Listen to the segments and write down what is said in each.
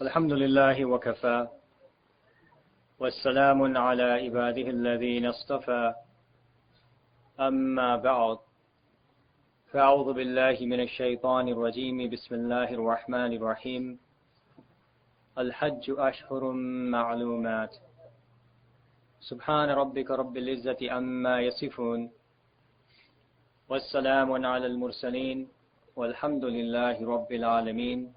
الحمد لله وكفى والسلام على عباده الذين اصطفى أما بعد فأعوذ بالله من الشيطان الرجيم بسم الله الرحمن الرحيم الحج أشهر معلومات سبحان ربك رب العزة عما يصفون والسلام على المرسلين والحمد لله رب العالمين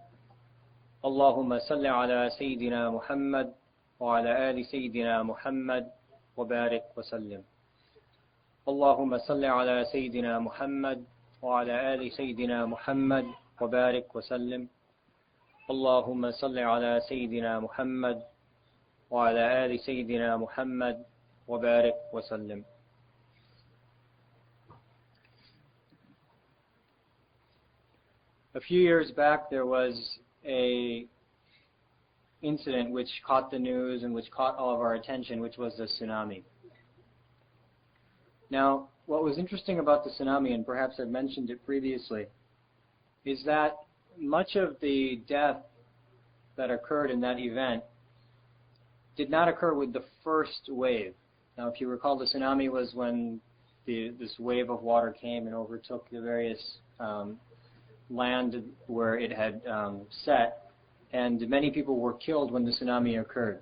اللهم صل على سيدنا محمد وعلى آل سيدنا محمد وبارك وسلم اللهم صل على سيدنا محمد وعلى آل سيدنا محمد وبارك وسلم اللهم صل على سيدنا محمد وعلى آل سيدنا محمد وبارك وسلم. A few years back there was a incident which caught the news and which caught all of our attention, which was the tsunami. Now, what was interesting about the tsunami, and perhaps I've mentioned it previously, is that much of the death that occurred in that event did not occur with the first wave. Now, if you recall, the tsunami was when this wave of water came and overtook the various land where it had set, and many people were killed when the tsunami occurred.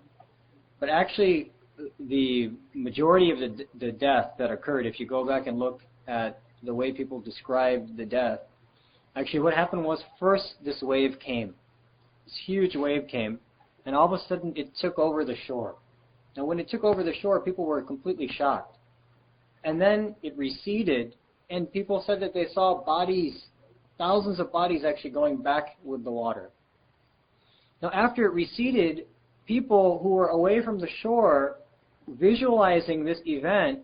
But actually, the majority of the death that occurred, if you go back and look at the way people described the death, actually what happened was first this wave came. This huge wave came, and all of a sudden it took over the shore. Now when it took over the shore, people were completely shocked. And then it receded, and people said that they saw bodies, thousands of bodies actually going back with the water. Now after it receded, people who were away from the shore, visualizing this event,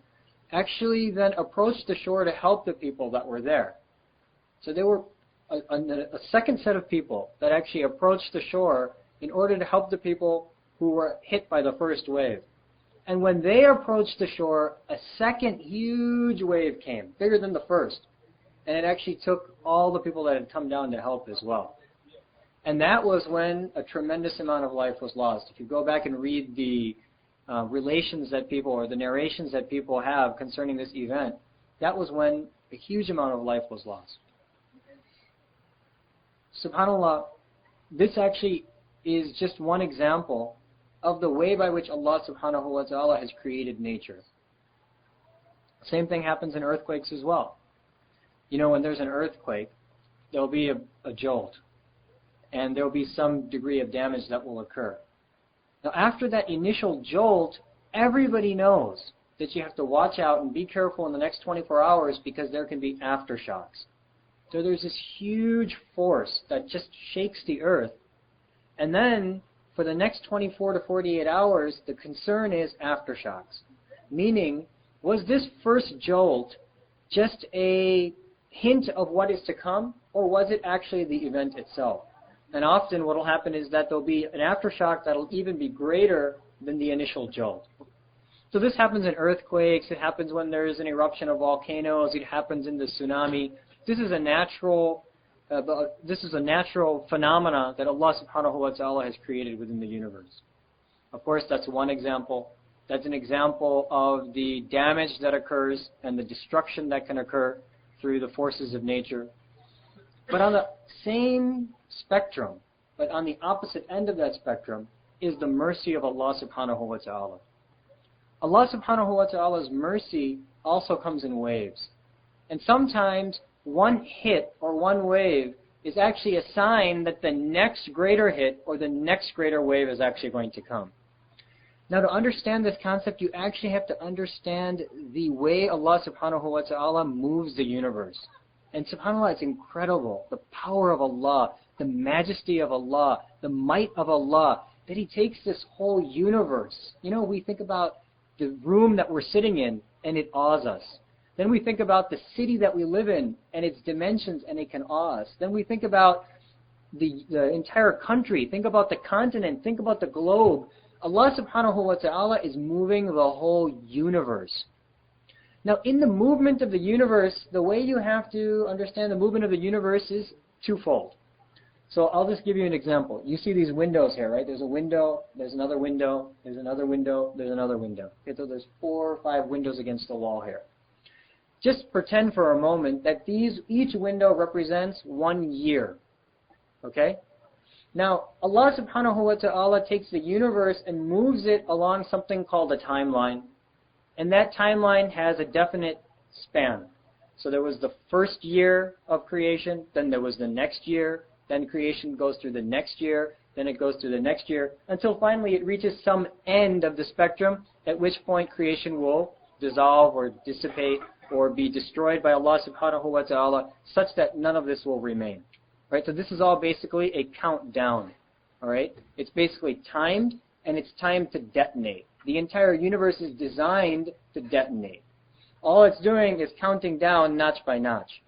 actually then approached the shore to help the people that were there. So there were a second set of people that actually approached the shore in order to help the people who were hit by the first wave. And when they approached the shore, a second huge wave came, bigger than the first. And it actually took all the people that had come down to help as well. And that was when a tremendous amount of life was lost. If you go back and read the relations that people, or the narrations that people have concerning this event, that was when a huge amount of life was lost. SubhanAllah, this actually is just one example of the way by which Allah subhanahu wa ta'ala has created nature. Same thing happens in earthquakes as well. You know, when there's an earthquake, there'll be a jolt, and there'll be some degree of damage that will occur. Now after that initial jolt, everybody knows that you have to watch out and be careful in the next 24 hours because there can be aftershocks. So there's this huge force that just shakes the earth, and then for the next 24 to 48 hours, the concern is aftershocks. Meaning, was this first jolt just a hint of what is to come, or was it actually the event itself? And often what will happen is that there'll be an aftershock that will even be greater than the initial jolt. So this happens in earthquakes, it happens when there is an eruption of volcanoes, it happens in the tsunami. This is a natural phenomena that Allah subhanahu wa ta'ala has created within the universe. Of course, that's one example. That's an example of the damage that occurs and the destruction that can occur through the forces of nature. But on the same spectrum, but on the opposite end of that spectrum, is the mercy of Allah subhanahu wa ta'ala. Allah subhanahu wa ta'ala's mercy also comes in waves. And sometimes one hit or one wave is actually a sign that the next greater hit or the next greater wave is actually going to come. Now to understand this concept, you actually have to understand the way Allah subhanahu wa ta'ala moves the universe. And subhanAllah, it's incredible, the power of Allah, the majesty of Allah, the might of Allah, that He takes this whole universe. You know, we think about the room that we're sitting in, and it awes us. Then we think about the city that we live in, and its dimensions, and it can awe us. Then we think about the entire country, think about the continent, think about the globe. Allah subhanahu wa ta'ala is moving the whole universe. Now, in the movement of the universe, the way you have to understand the movement of the universe is twofold. So I'll just give you an example. You see these windows here, right? There's a window, there's another window, there's another window, there's another window. Okay, so there's 4 or 5 windows against the wall here. Just pretend for a moment that each window represents 1 year. Okay? Now, Allah subhanahu wa ta'ala takes the universe and moves it along something called a timeline. And that timeline has a definite span. So there was the first year of creation, then there was the next year, then creation goes through the next year, then it goes through the next year, until finally it reaches some end of the spectrum, at which point creation will dissolve or dissipate or be destroyed by Allah subhanahu wa ta'ala, such that none of this will remain. Right? So this is all basically a countdown. All right? It's basically timed, and it's timed to detonate. The entire universe is designed to detonate. All it's doing is counting down notch by notch.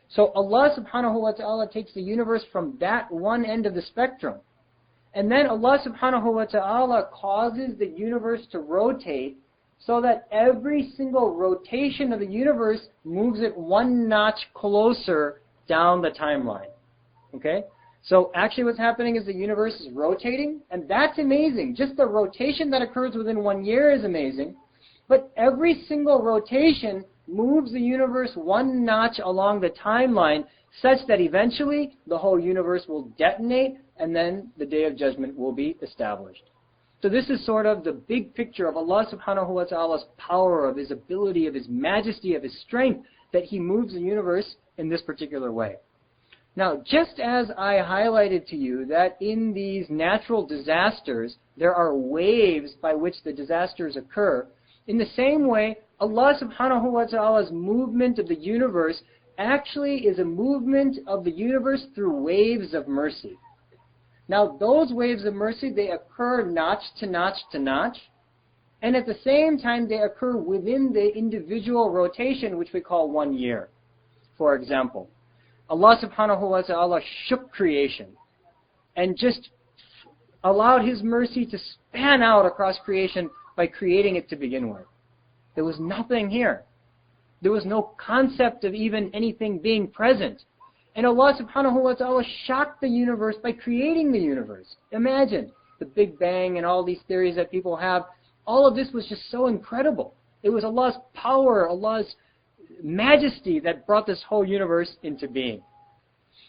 So Allah subhanahu wa ta'ala takes the universe from that one end of the spectrum. And then Allah subhanahu wa ta'ala causes the universe to rotate so that every single rotation of the universe moves it 1 notch closer down the timeline. Okay? So actually what's happening is the universe is rotating, and that's amazing. Just the rotation that occurs within 1 year is amazing. But every single rotation moves the universe 1 notch along the timeline such that eventually the whole universe will detonate, and then the Day of Judgment will be established. So this is sort of the big picture of Allah subhanahu wa ta'ala's power, of His ability, of His majesty, of His strength, that He moves the universe in this particular way. Now, just as I highlighted to you that in these natural disasters, there are waves by which the disasters occur, in the same way, Allah subhanahu wa ta'ala's movement of the universe actually is a movement of the universe through waves of mercy. Now, those waves of mercy, they occur notch to notch to notch, and at the same time, they occur within the individual rotation, which we call 1 year. For example, Allah subhanahu wa ta'ala shook creation and just allowed His mercy to span out across creation by creating it to begin with. There was nothing here. There was no concept of even anything being present. And Allah subhanahu wa ta'ala shocked the universe by creating the universe. Imagine the Big Bang and all these theories that people have. All of this was just so incredible. It was Allah's power, Allah's majesty that brought this whole universe into being.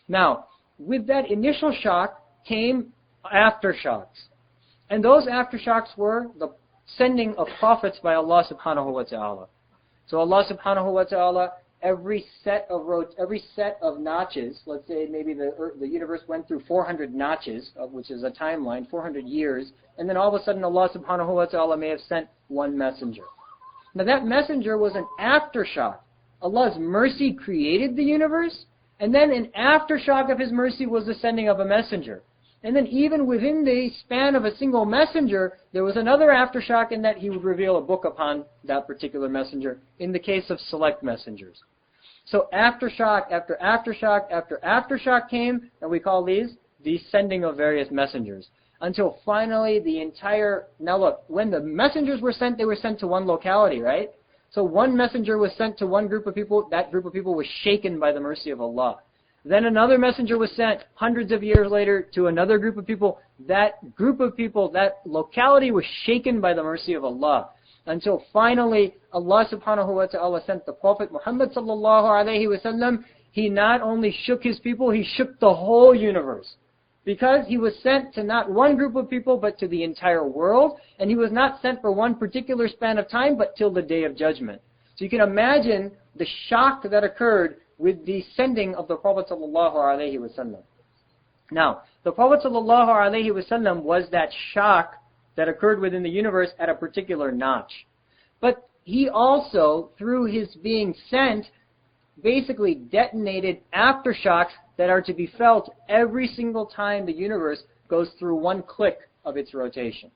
Now, with that initial shock came aftershocks. And those aftershocks were the sending of prophets by Allah subhanahu wa ta'ala. So Allah subhanahu wa ta'ala, every set of notches, let's say maybe the universe went through 400 notches, which is a timeline, 400 years, and then all of a sudden Allah subhanahu wa ta'ala may have sent 1 messenger. Now that messenger was an aftershock. Allah's mercy created the universe, and then an aftershock of His mercy was the sending of a messenger. And then even within the span of a single messenger, there was another aftershock in that He would reveal a book upon that particular messenger, in the case of select messengers. So aftershock after aftershock after aftershock came, and we call these the sending of various messengers. Until finally the entire, now look, when the messengers were sent, they were sent to one locality, right? So one messenger was sent to one group of people, that group of people was shaken by the mercy of Allah. Then another messenger was sent hundreds of years later to another group of people. That group of people, that locality was shaken by the mercy of Allah. Until finally Allah subhanahu wa ta'ala sent the Prophet Muhammad sallallahu alayhi wa sallam. He not only shook his people, he shook the whole universe. Because he was sent to not one group of people, but to the entire world. And he was not sent for one particular span of time, but till the Day of Judgment. So you can imagine the shock that occurred with the sending of the Prophet sallallahu alaihi wasallam. Now, the Prophet sallallahu alaihi wasallam was that shock that occurred within the universe at a particular notch. But he also, through his being sent, basically detonated aftershocks that are to be felt every single time the universe goes through one click of its rotation.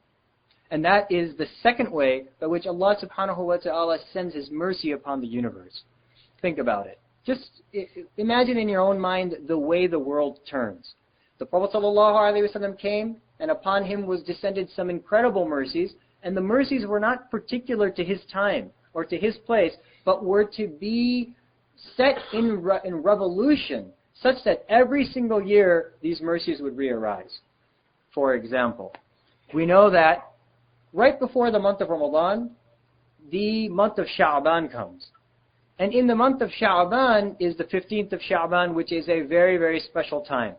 And that is the second way by which Allah subhanahu wa ta'ala sends His mercy upon the universe. Think about it. Just imagine in your own mind the way the world turns. The Prophet ﷺ came, and upon him was descended some incredible mercies, and the mercies were not particular to his time or to his place, but were to be set in revolution such that every single year these mercies would re-arise. For example, we know that right before the month of Ramadan, the month of Sha'ban comes. And in the month of Sha'ban is the 15th of Sha'ban, which is a very, very special time.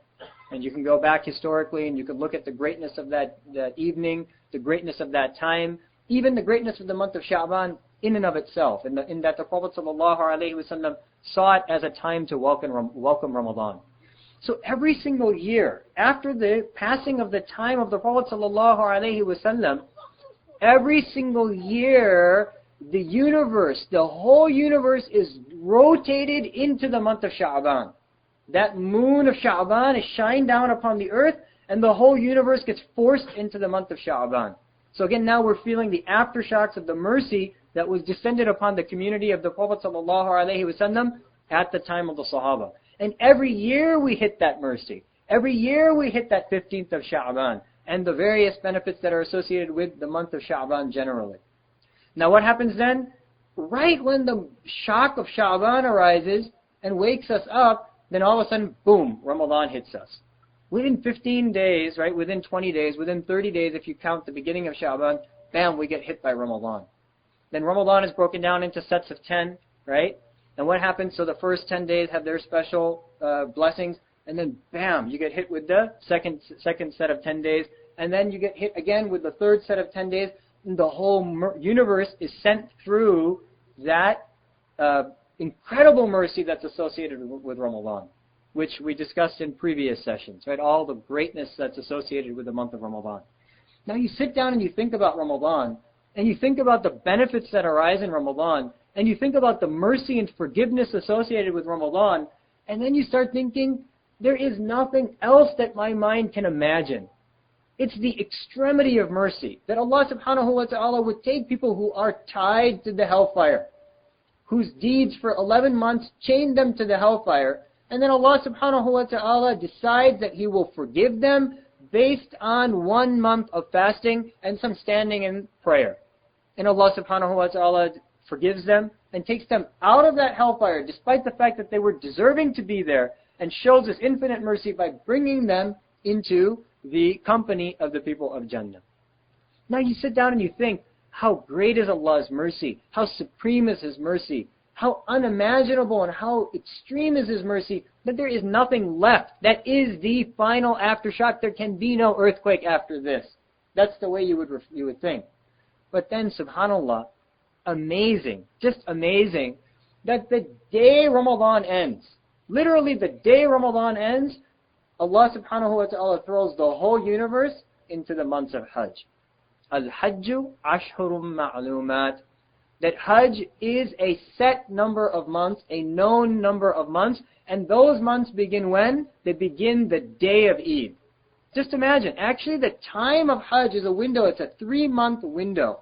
And you can go back historically and you can look at the greatness of that evening, the greatness of that time, even the greatness of the month of Sha'ban in and of itself, in that the Prophet ﷺ saw it as a time to welcome Ramadan. So every single year, after the passing of the time of the Prophet ﷺ, every single year, the universe, the whole universe is rotated into the month of Sha'ban. That moon of Sha'ban is shined down upon the earth, and the whole universe gets forced into the month of Sha'ban. So again, now we're feeling the aftershocks of the mercy that was descended upon the community of the Prophet ﷺ at the time of the Sahaba. And every year we hit that mercy. Every year we hit that 15th of Sha'ban and the various benefits that are associated with the month of Sha'ban generally. Now what happens then? Right when the shock of Sha'ban arises and wakes us up, then all of a sudden, boom, Ramadan hits us. Within 15 days, right, within 20 days, within 30 days, if you count the beginning of Sha'ban, bam, we get hit by Ramadan. Then Ramadan is broken down into sets of 10, right? And what happens? So the first 10 days have their special blessings, and then bam, you get hit with the second set of 10 days, and then you get hit again with the third set of 10 days, and the whole universe is sent through that incredible mercy that's associated with Ramadan, which we discussed in previous sessions, right? All the greatness that's associated with the month of Ramadan. Now you sit down and you think about Ramadan, and you think about the benefits that arise in Ramadan, and you think about the mercy and forgiveness associated with Ramadan, and then you start thinking, there is nothing else that my mind can imagine. It's the extremity of mercy, that Allah subhanahu wa ta'ala would take people who are tied to the hellfire, whose deeds for 11 months chained them to the hellfire, and then Allah subhanahu wa ta'ala decides that He will forgive them based on 1 month of fasting and some standing in prayer. And Allah subhanahu wa ta'ala forgives them and takes them out of that hellfire despite the fact that they were deserving to be there, and shows His infinite mercy by bringing them into the company of the people of Jannah. Now you sit down and you think, how great is Allah's mercy? How supreme is His mercy? How unimaginable and how extreme is His mercy that there is nothing left. That is the final aftershock. There can be no earthquake after this. That's the way you would think. But then, subhanAllah, amazing, just amazing, that the day Ramadan ends, literally the day Ramadan ends, Allah subhanahu wa ta'ala throws the whole universe into the months of Hajj. Al-Hajju ashhurum ma'lumat. That Hajj is a set number of months, a known number of months, and those months begin when? They begin the day of Eid. Just imagine, actually the time of Hajj is a window, it's a 3-month window.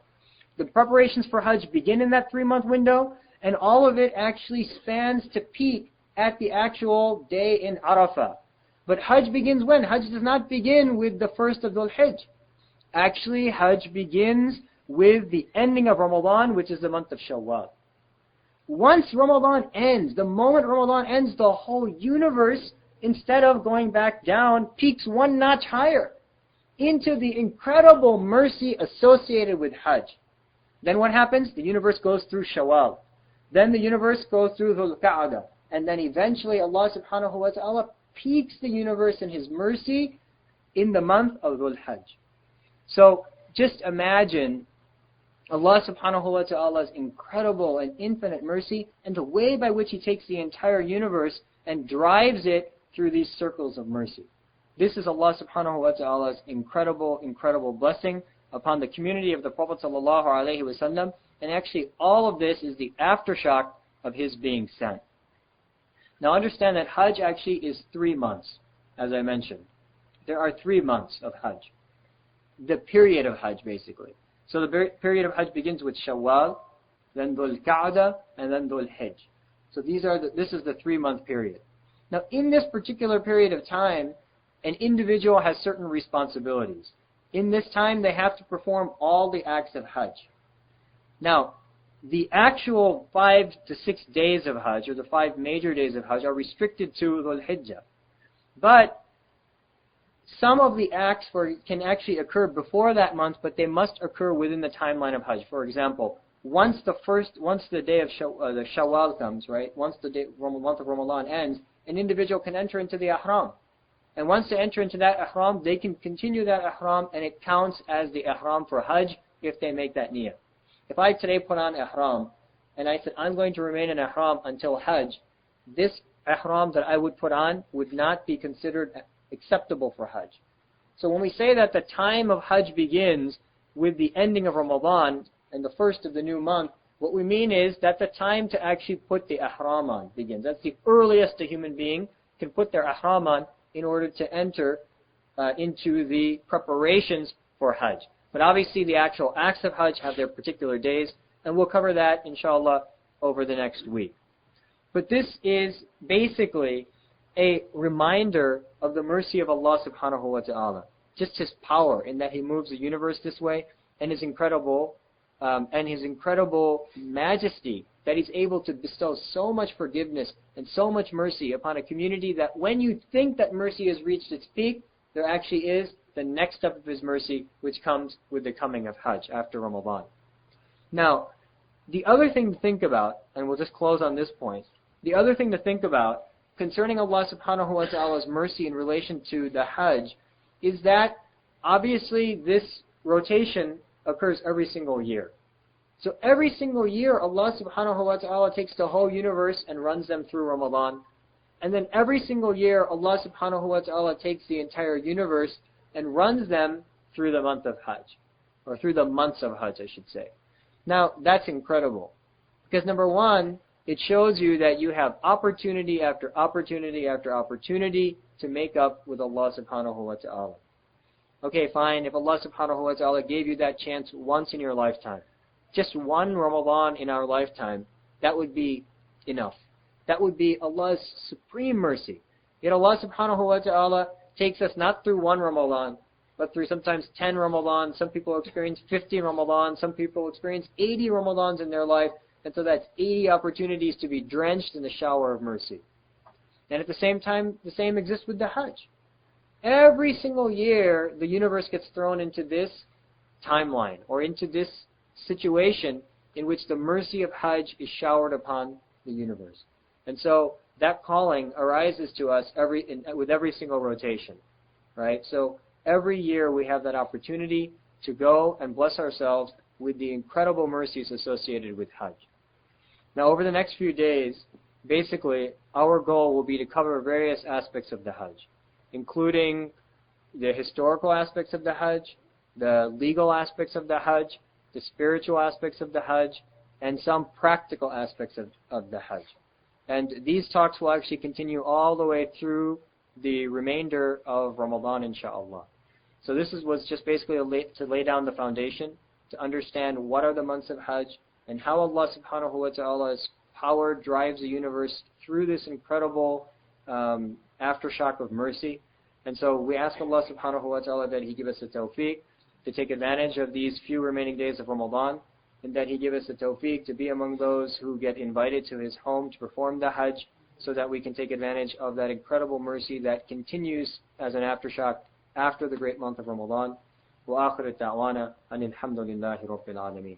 The preparations for Hajj begin in that 3-month window, and all of it actually spans to peak at the actual day in Arafah. But Hajj begins when? Hajj does not begin with the first of Dhul Hijj. Actually, Hajj begins with the ending of Ramadan, which is the month of Shawwal. Once Ramadan ends, the moment Ramadan ends, the whole universe, instead of going back down, peaks 1 notch higher into the incredible mercy associated with Hajj. Then what happens? The universe goes through Shawwal. Then the universe goes through Dhul Qa'dah. And then eventually Allah subhanahu wa ta'ala peaks the universe in His mercy in the month of Dhul Hajj. So just imagine Allah subhanahu wa ta'ala's incredible and infinite mercy and the way by which He takes the entire universe and drives it through these circles of mercy. This is Allah subhanahu wa ta'ala's incredible, incredible blessing upon the community of the Prophet sallallahu alaihi wasallam, and actually all of this is the aftershock of His being sent. Now understand that Hajj actually is 3 months, as I mentioned. There are 3 months of Hajj. The period of Hajj, basically. So the period of Hajj begins with Shawwal, then Dhul Qa'dah, and then Dhul Hijj. So this is the 3-month period. Now in this particular period of time, an individual has certain responsibilities. In this time, they have to perform all the acts of Hajj. Now, the actual 5 to 6 days of Hajj, or the 5 major days of Hajj, are restricted to Dhul Hijjah. But some of the acts can actually occur before that month, but they must occur within the timeline of Hajj. For example, once the day of the Shawwal comes, right? Once the month of Ramadan ends, an individual can enter into the ihram. And once they enter into that ihram, they can continue that ihram, and it counts as the ihram for Hajj if they make that niyyah. If I today put on ihram, and I said, I'm going to remain in ihram until Hajj, this ihram that I would put on would not be considered acceptable for Hajj. So when we say that the time of Hajj begins with the ending of Ramadan and the first of the new month, what we mean is that the time to actually put the ihram on begins. That's the earliest a human being can put their ihram on in order to enter into the preparations for Hajj. But obviously the actual acts of Hajj have their particular days, and we'll cover that, inshallah, over the next week. But this is basically a reminder of the mercy of Allah subhanahu wa ta'ala. Just His power in that He moves the universe this way, and His incredible majesty that He's able to bestow so much forgiveness and so much mercy upon a community that when you think that mercy has reached its peak, there actually is the next step of His mercy, which comes with the coming of Hajj after Ramadan. Now, the other thing to think about, and we'll just close on this point, the other thing to think about concerning Allah subhanahu wa ta'ala's mercy in relation to the Hajj is that obviously this rotation occurs every single year. So every single year Allah subhanahu wa ta'ala takes the whole universe and runs them through Ramadan. And then every single year Allah subhanahu wa ta'ala takes the entire universe and runs them through the month of Hajj. Or through the months of Hajj, I should say. Now, that's incredible. Because number one, it shows you that you have opportunity after opportunity after opportunity to make up with Allah subhanahu wa ta'ala. Okay, fine, if Allah subhanahu wa ta'ala gave you that chance once in your lifetime, just one Ramadan in our lifetime, that would be enough. That would be Allah's supreme mercy. Yet Allah subhanahu wa ta'ala takes us not through one Ramadan, but through sometimes 10 Ramadan. Some people experience 50 Ramadan. Some people experience 80 Ramadans in their life. And so that's 80 opportunities to be drenched in the shower of mercy. And at the same time, the same exists with the Hajj. Every single year, the universe gets thrown into this timeline, or into this situation in which the mercy of Hajj is showered upon the universe. And so that calling arises to us with every single rotation. Right? So every year we have that opportunity to go and bless ourselves with the incredible mercies associated with Hajj. Now, over the next few days, basically, our goal will be to cover various aspects of the Hajj, including the historical aspects of the Hajj, the legal aspects of the Hajj, the spiritual aspects of the Hajj, and some practical aspects of the Hajj. And these talks will actually continue all the way through the remainder of Ramadan, inshaAllah. So this was just basically to lay down the foundation, to understand what are the months of Hajj, and how Allah subhanahu wa ta'ala's power drives the universe through this incredible aftershock of mercy. And so we ask Allah subhanahu wa ta'ala that He give us the tawfiq to take advantage of these few remaining days of Ramadan, and that He give us the tawfiq to be among those who get invited to His home to perform the Hajj, so that we can take advantage of that incredible mercy that continues as an aftershock after the great month of Ramadan. وآخر الدعوانا أن الحمد لله رب العالمين.